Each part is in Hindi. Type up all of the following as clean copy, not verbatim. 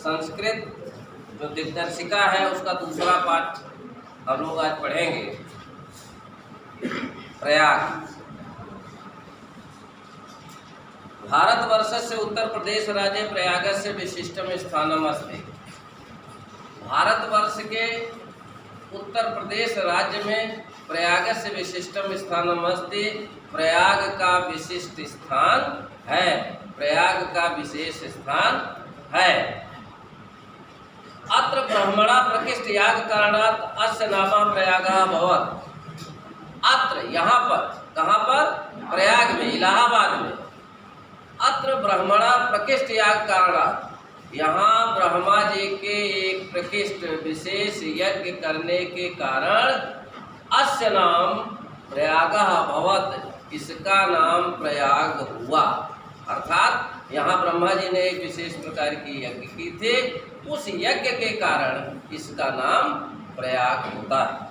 संस्कृत जो दिग्दर्शिका है उसका दूसरा पाठ हम लोग आज पढ़ेंगे। प्रयाग। भारतवर्षस्य उत्तर प्रदेश राज्य प्रयागस्य विशिष्टम स्थानम अस्ति। भारतवर्ष के उत्तर प्रदेश राज्य में प्रयागस्य विशिष्टम स्थानम अस्ति। प्रयाग का विशिष्ट स्थान है, प्रयाग का विशेष स्थान है। अत्र ब्रह्मणा प्रकृष्ट याग कारणात् अस्य नामा प्रयागः भवत्। अत्र यहाँ पर, कहाँ पर? प्रयाग में, इलाहाबाद में। अत्र ब्रह्मणा प्रकृष्ट याग कारणात्, यहाँ ब्रह्मा जी के एक प्रकृष्ट विशेष यज्ञ करने के कारण अस्य नाम प्रयागः भवत्, इसका नाम प्रयाग हुआ। अर्थात यहाँ ब्रह्मा जी ने एक विशेष प्रकार की यज्ञ की थी, उस यज्ञ के कारण इसका नाम प्रयाग होता है।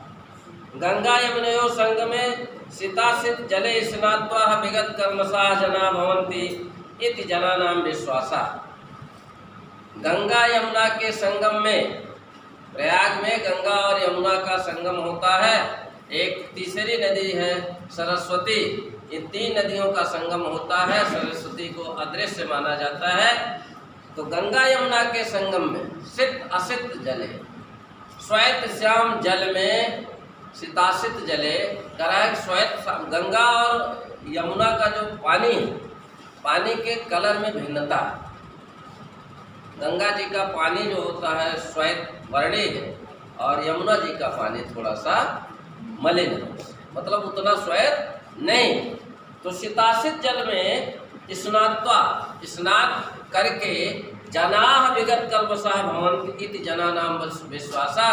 गंगा यमुनयोः संगमे शीतासित जले स्नात्वा विगत कर्मसाः जना भवन्ति इति जनानां विश्वासः। गंगा यमुना के संगम में, प्रयाग में गंगा और यमुना का संगम होता है। एक तीसरी नदी है सरस्वती। इन तीन नदियों का संगम होता है। सरस्वती को अदृश्य माना जाता है। तो गंगा यमुना के संगम में सित असित जले, श्वेत श्याम जल में शीतासित जले कराए। श्वेत गंगा और यमुना का जो पानी है, पानी के कलर में भिन्नता है। गंगा जी का पानी जो होता है श्वेत वर्णी है और यमुना जी का पानी थोड़ा सा मलिन है, मतलब उतना श्वेत नहीं। तो शीतासित जल में स्नान करके जनाः विगत कल्मषाः भवन्ति इति जनानां विश्वासा।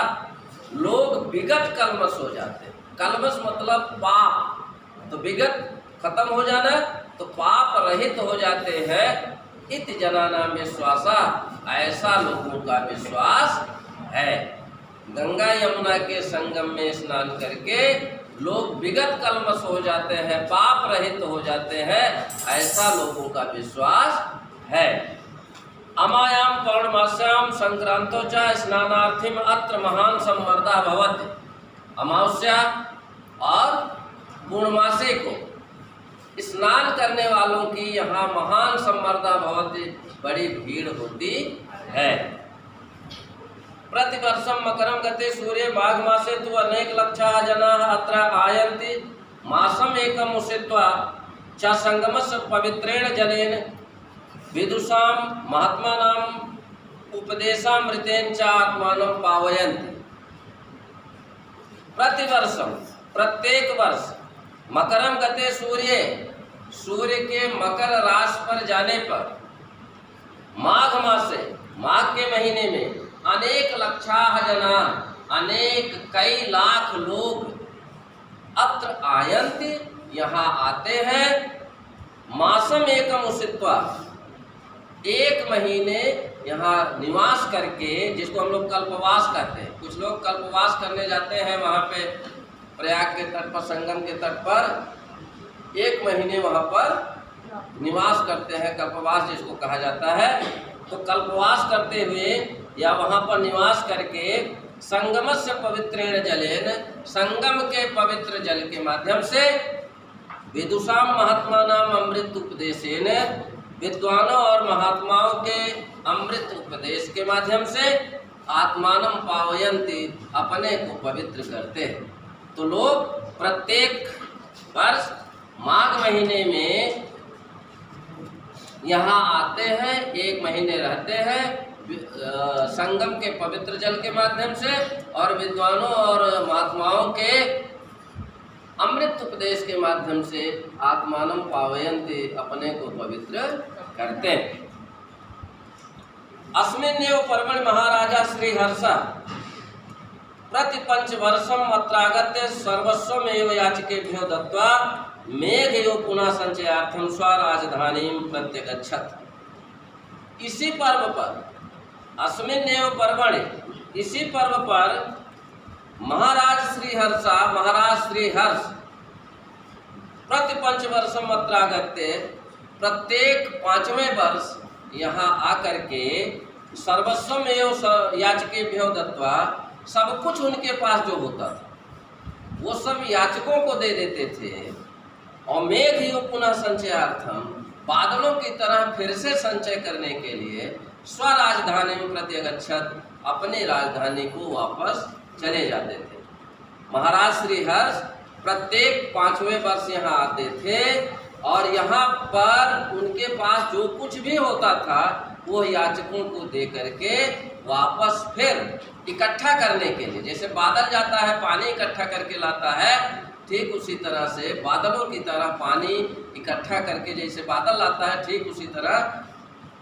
लोग विगत कल्मष हो जाते हैं। कल्मष मतलब पाप, तो विगत खत्म हो जाना, तो पाप रहित हो जाते हैं। इति जनानां विश्वासा, ऐसा लोगों का विश्वास है। गंगा यमुना के संगम में स्नान करके लोग विगत कल्मष हो जाते हैं, पाप रहित हो जाते हैं, ऐसा लोगों का विश्वास है। अमायां पौर्णमास्यां संक्रांतो च स्नानार्थिम अत्र महान सम्मर्दः भवति। अमावस्या और पूर्णमासी को स्नान करने वालों की यहाँ महान सम्मर्दः भवति, बड़ी भीड़ होती है। प्रतिवर्षम मकरम गते सूर्य माघ मासे तु अनेक लक्षाः जनाः अत्र आयन्ति। मासम एकम उषित्वा च संगमस्य पवित्रेण जलेन विदुषां महात्मानां उपदेशामृतेन च आत्मानं पावयन्ति। प्रतिवर्षम, प्रत्येक वर्ष, मकरम गते सूर्य, सूर्य के मकर राशि पर जाने पर, माघ मासे, माघ के महीने में अनेक लक्षाः जना, अनेक कई लाख लोग अत्र आयन्ति, यहाँ आते हैं। मासम एकम उषित्वा, एक महीने यहाँ निवास करके, जिसको हम लोग कल्पवास कहते हैं। कुछ लोग कल्पवास करने जाते हैं वहाँ पे प्रयाग के तट पर, संगम के तट पर एक महीने वहाँ पर निवास करते हैं, कल्पवास जिसको कहा जाता है। तो कल्पवास करते हुए या वहाँ पर निवास करके संगमस्य पवित्रेण जलेन, संगम के पवित्र जल के माध्यम से, विदुषां महात्मानां अमृत उपदेशेन, विद्वानों और महात्माओं के अमृत उपदेश के माध्यम से, आत्मानं पावयन्ति, अपने को पवित्र करते हैं। तो लोग प्रत्येक वर्ष माघ महीने में यहाँ आते हैं, एक महीने रहते हैं संगम के पवित्र जल के माध्यम से, और विद्वानों और महात्माओं के अमृत उपदेश के माध्यम से आत्मानं पावयन्ति, अपने को पवित्र करते हैं। अस्मिन्नेव पर्वणि महाराजा श्रीहर्षः प्रति पंचवर्षम अत्रागत्य सर्वस्वमेव याचकेभ्यो दत्त्वा मेघयो पुनः संचयार्थम स्वराजधानीं प्रत्यगच्छत्। इसी पर्व पर, अस्मिन्नेव पर्वणि, इसी पर्व पर महाराज श्रीहर्ष प्रति पंचवर्षम अत्रागत्य, प्रत्येक 5वें वर्ष यहाँ आकर के सर्वस्वम एवं याचकेभ्यो दत्वा, सब कुछ उनके पास जो होता था वो सब याचकों को दे देते थे। और मेघ यो पुनः संचयार्थम, बादलों की तरह फिर से संचय करने के लिए स्वराजधानी में प्रत्यगच्छत, अपनी राजधानी को वापस चले जाते थे। महाराज श्री हर्ष प्रत्येक 5वें वर्ष यहाँ आते थे और यहाँ पर उनके पास जो कुछ भी होता था वो याचकों को दे करके वापस फिर इकट्ठा करने के लिए, जैसे बादल जाता है पानी इकट्ठा करके लाता है, ठीक उसी तरह से बादलों की तरह पानी इकट्ठा करके जैसे बादल लाता है, ठीक उसी तरह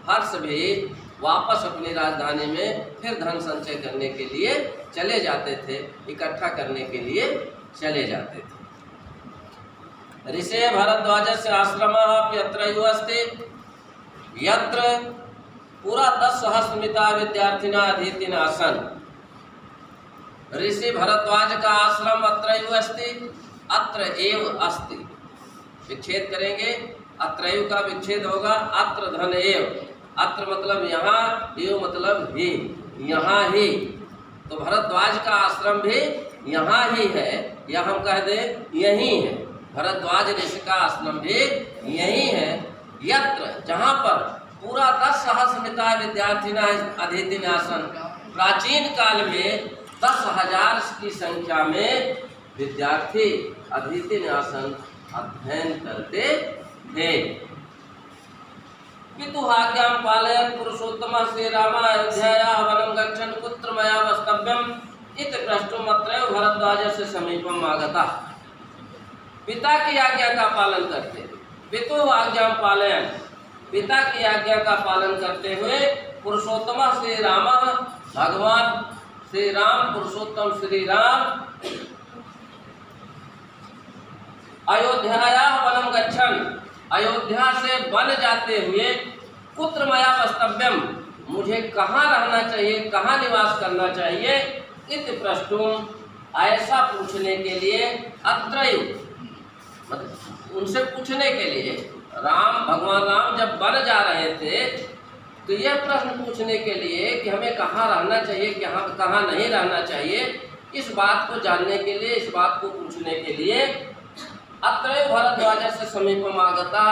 हर्ष भी वापस अपनी राजधानी में फिर धन संचय करने के लिए चले जाते थे, इकट्ठा करने के लिए चले जाते थे। ऋषे भरद्वाज से आश्रम यत्र अस्ति, यत्र पूरा 10 सहस्रमिता विद्यार्थिना अधीतिन आसन। ऋषि भरद्वाज का आश्रम अत्रैव अस्ति, अत्र एव अस्ति। विच्छेद करेंगे, अत्रैव का विच्छेद होगा, अत्र धन एव, अत्र मतलब यहाँ, एव मतलब ही, यहाँ ही। तो भरद्वाज का आश्रम भी यहाँ ही है, या हम कह दें यही है। भरद्वाज ऋषि का आश्रम भी यही है। यत्र, जहाँ पर पूरा 10 सहस्रमिता विद्यार्थिना अधीतिन आसन, प्राचीन काल में 10,000 की संख्या में विद्यार्थी अधीतिन आसन अध्ययन करते थे। पितु आज्ञां पालयन् पुरुषोत्तम श्री राम अयोध्याया वनं गच्छन् कुत्र मया वस्तव्यम् इति प्रष्टुम् अत्रैव भरद्वाजस्य समीपम् आगतः। पिता की आज्ञा का पालन करते, पितु आज्ञां पालयन्, पिता की आज्ञा का पालन करते हुए पुरुषोत्तम श्री राम, भगवान श्री राम, पुरुषोत्तम श्री राम अयोध्याया वनं गच्छन्, अयोध्या से वन जाते हुए कुत्र मया वस्तव्यम, मुझे कहाँ रहना चाहिए, कहाँ निवास करना चाहिए, इति प्रष्टुम, ऐसा पूछने के लिए, अत्रैव मतलब उनसे पूछने के लिए, राम, भगवान राम जब वन जा रहे थे तो यह प्रश्न पूछने के लिए कि हमें कहाँ रहना चाहिए, कहाँ नहीं रहना चाहिए, इस बात को जानने के लिए, इस बात को पूछने के लिए अत्रैव भरद्वाज से समीपम आगता,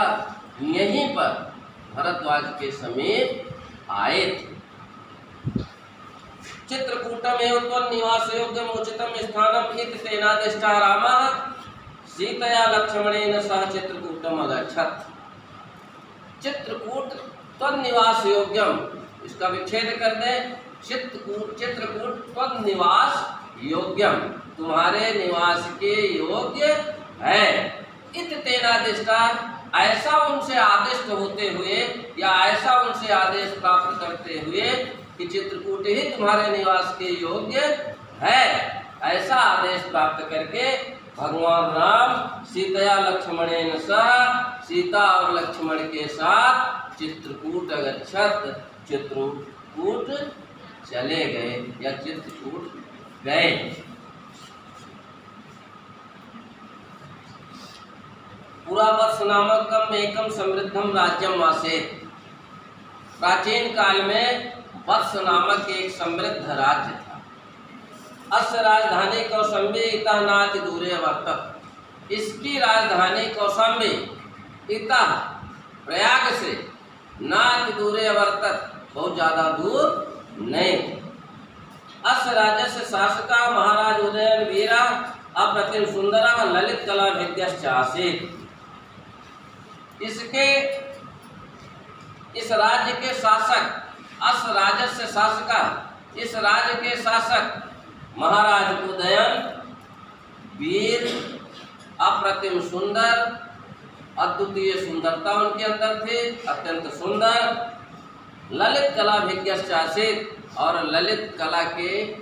यहीं पर भरद्वाज के समीप आए थे। चित्रकूटमेव त्वन्निवास योग्यम उचितम स्थानम इति तेनादिष्टः रामः सीतया लक्ष्मणेन सह चित्रकूटम अगच्छत्। चित्रकूट त्वन्निवास योग्यम, इसका विच्छेद कर दें, चित्रकूट त्वन्निवास योग्यम, तुम्हारे निवास के योग्य है। इत तेनादिष्टा, ऐसा उनसे आदिष्ट होते हुए या ऐसा उनसे आदेश प्राप्त करते हुए कि चित्रकूट ही तुम्हारे निवास के योग्य है, ऐसा आदेश प्राप्त करके भगवान राम सीतया लक्ष्मणेन सह, सीता और लक्ष्मण के साथ चित्रकूट अगच्छत्, चित्रकूट चले गए या चित्रकूट गए। पुरावत्स नामकम एकम समृद्धम राज्यम आसीत्। प्राचीन काल में वत्स नामक एक समृद्ध राज्य था। अस्य राजधानी कौसंबी इतः नाति दूरे वर्तत। इसकी राजधानी कौसंबी इतः प्रयाग से नाति दूरे वर्तत, बहुत ज़्यादा दूर नहीं। अस्य राज्यस्य शासका महाराज उदयन वीरा अप्रतिम सुंदरा ललित कला भेद्यश्च आसीत्। इस राज्य के शासक, अस राजस्य शासका, इस राज्य के शासक महाराज उदयन वीर, अप्रतिम सुंदर, अद्वितीय सुंदरता उनके अंदर थे, अत्यंत सुंदर, ललित कला भिज्ञश्च आसीत्, और ललित कला के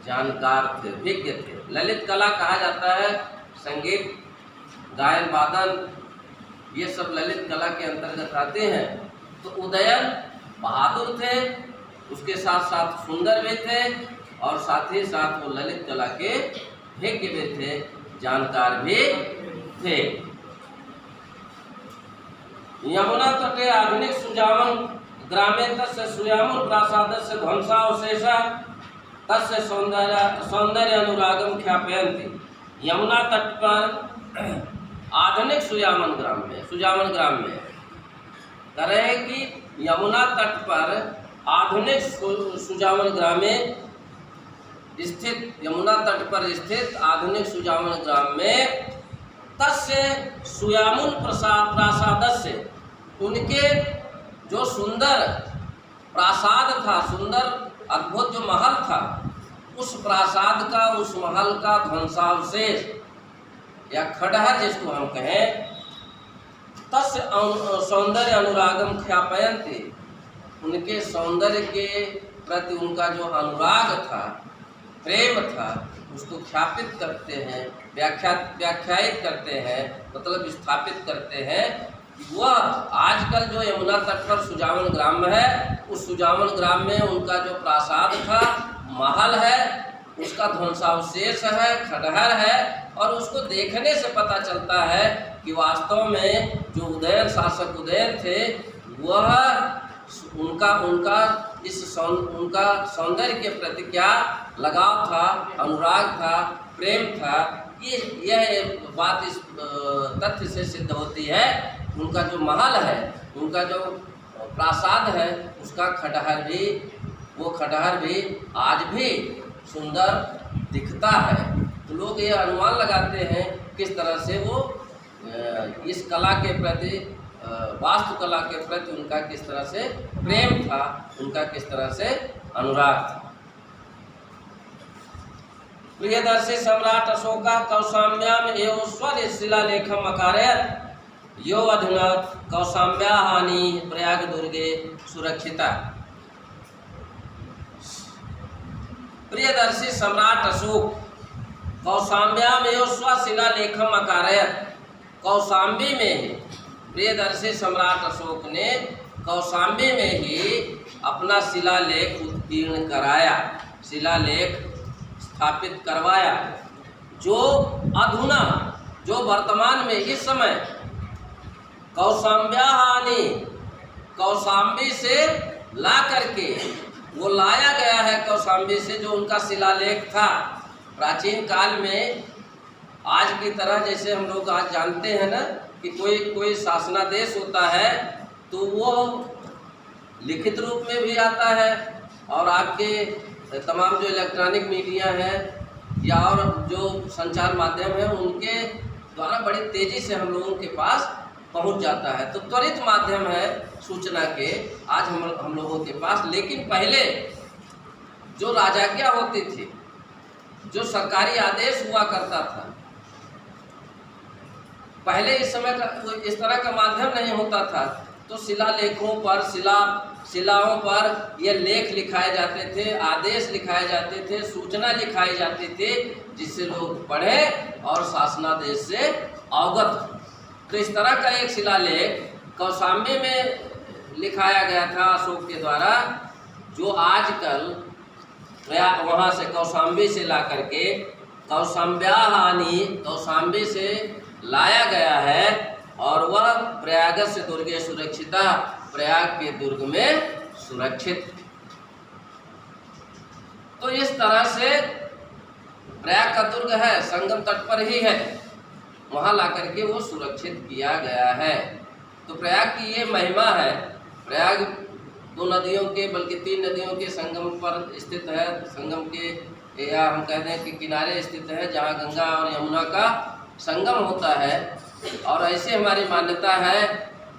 जानकार थे, भिज्ञ थे। ललित कला कहा जाता है संगीत, गायन, वादन, ये सब ललित कला के अंतर्गत आते हैं। तो उदयन बहादुर थे, उसके साथ साथ सुंदर भी थे, और साथ ही साथ वो ललित कला के भिज्ञ भी थे, जानकार भी थे। यमुना तटे आधुनिक सुजावन ग्रामे तस्य सुयामुल प्रासादस्य ध्वंसावशेषः तस्य सौंदर्य अनुरागम ख्यापयन्ति। यमुना तट पर आधुनिक सुजामन ग्राम में कह रहे हैं कि यमुना तट पर आधुनिक सुजामन ग्राम में स्थित आधुनिक सुजामन ग्राम में तस्य सुयामुल प्रासादस्य उनके जो सुंदर प्रासाद था, सुंदर अद्भुत जो महल था, उस प्रासाद का, उस महल का ध्वंसावशेष या खंडहर जिसको हम कहें, तस्य सौंदर्य अनुरागम ख्यापयन्ति, उनके सौंदर्य के प्रति उनका जो अनुराग था, प्रेम था, उसको ख्यापित करते हैं, व्याख्यायित करते हैं, मतलब स्थापित करते हैं। वह आजकल जो यमुना तट पर सुजामन ग्राम है, उस सुजामन ग्राम में उनका जो प्रासाद था, महल है, उसका ध्वंसावशेष है, खंडहर है, और उसको देखने से पता चलता है कि वास्तव में जो उदयन शासक उदयन थे, वह उनका सौंदर्य के प्रति क्या लगाव था, अनुराग था, प्रेम था। यह बात इस तथ्य से सिद्ध होती है। उनका जो महल है, उनका जो प्रासाद है, उसका खंडहर भी आज भी सुंदर दिखता है। तो लोग ये अनुमान लगाते हैं किस तरह से वो इस कला के प्रति, वास्तुकला के प्रति उनका किस तरह से प्रेम था, उनका किस तरह से अनुराग था। प्रियदर्शी सम्राट अशोका कौशाम्ब्याम एव स्वर शिलालेखम अकारयत् यो अधुना कौशाम्ब्या हानि प्रयाग दुर्गे सुरक्षिता। प्रियदर्शी सम्राट अशोक कौशाम्ब्याम एव स्वर शिलालेखम अकारयत्, कौशाम्बी में ही प्रियदर्शी सम्राट अशोक ने कौशाम्बी में ही अपना शिलालेख उत्कीर्ण कराया, शिलालेख स्थापित करवाया, जो अधुना, जो वर्तमान में इस समय कौशाम्ब्याहानि, कौशाम्बी से ला करके वो लाया गया है, कौशाम्बी से जो उनका शिलालेख था। प्राचीन काल में आज की तरह जैसे हम लोग आज जानते हैं ना कि कोई शासनादेश होता है तो वो लिखित रूप में भी आता है, और आपके तमाम जो इलेक्ट्रॉनिक मीडिया है या और जो संचार माध्यम है, उनके द्वारा बड़ी तेज़ी से हम लोगों के पास पहुंच जाता है। तो त्वरित माध्यम है सूचना के आज हम लोगों के पास। लेकिन पहले जो राजाज्ञा होती थी, जो सरकारी आदेश हुआ करता था, पहले इस समय का इस तरह का माध्यम नहीं होता था, तो शिलालेखों पर, शिलाओं पर ये लेख लिखाए जाते थे, आदेश लिखाए जाते थे, सूचना लिखाई जाती थी, जिससे लोग पढ़े और शासनादेश से अवगत। तो इस तरह का एक शिलालेख कौशाम्बी में लिखाया गया था अशोक के द्वारा, जो आजकल वहाँ से कौशाम्बी से ला करके कौशाम्ब्याहानि, कौशाम्बी से लाया गया है, और वह प्रयाग से दुर्गे सुरक्षिता, प्रयाग के दुर्ग में सुरक्षित। तो इस तरह से प्रयाग का दुर्ग है, संगम तट पर ही है, वहाँ ला करके वो सुरक्षित किया गया है। तो प्रयाग की ये महिमा है। प्रयाग 2 नदियों के, बल्कि 3 नदियों के संगम पर स्थित है, संगम के, या हम कहते हैं कि किनारे स्थित है, जहाँ गंगा और यमुना का संगम होता है। और ऐसे हमारी मान्यता है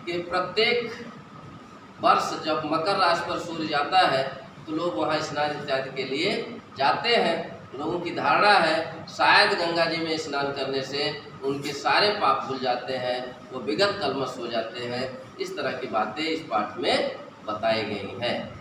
कि प्रत्येक वर्ष जब मकर राशि पर सूर्य जाता है तो लोग वहाँ स्नान इत्यादि के लिए जाते हैं। लोगों की धारणा है शायद गंगा जी में स्नान करने से उनके सारे पाप भूल जाते हैं, वो विगत कलमश हो जाते हैं। इस तरह की बातें इस पाठ में बताई गई हैं।